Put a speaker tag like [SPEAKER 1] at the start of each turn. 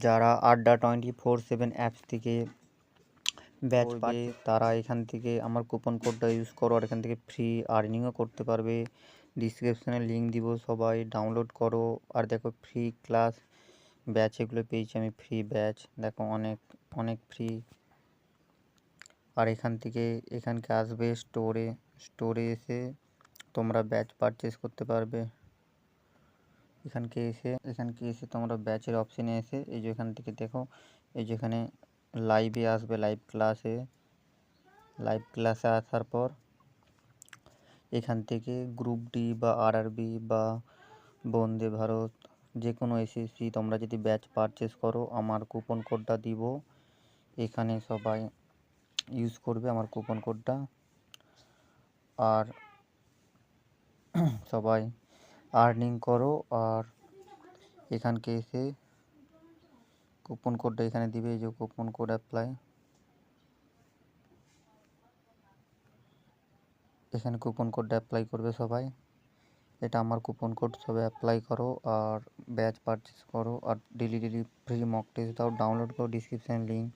[SPEAKER 1] যারা আড্ডা 24/7 অ্যাপস থেকে ব্যাচ পাবে তারা এখান থেকে আমার কুপন কোডটা ইউজ করো আর এখান থেকে ফ্রি আর্নিংও করতে পারবে। ডিসক্রিপশানে লিঙ্ক দিব, সবাই ডাউনলোড করো। আর দেখো ফ্রি ক্লাস ব্যাচ এগুলো পেয়েছি আমি, ফ্রি ব্যাচ দেখো অনেক অনেক ফ্রি। আর এখানকে আসবে স্টোরে এসে তোমরা ব্যাচ পারচেস করতে পারবে। এখানকে এসে তোমরা ব্যাচের অপশানে এসে এই যে এখান থেকে দেখো, এই যে এখানে লাইভে আসবে, লাইভ ক্লাসে আসার পর এখান থেকে গ্রুপ ডি বা আরআরবি বা বন্দে ভারত যে কোনো এসএসসি তোমরা যদি ব্যাচ পারচেস করো আমার কুপন কোডটা দিব, এখানে সবাই ইউজ করবে আমার কুপন কোডটা। আর সবাই আর্নিং করো। আর এখানকে এসে কুপন কোডটা এখানে দিবে, এই যে কুপন কোড অ্যাপ্লাই, এখানে কুপন কোডটা অ্যাপ্লাই করবে সবাই। এটা আমার কুপন কোড, সবাই অ্যাপ্লাই করো আর ব্যাচ পারচেস করো আর ডেলি ফ্রি মক টেস্ট দাও, ডাউনলোড করো ডিসক্রিপশানে লিঙ্ক।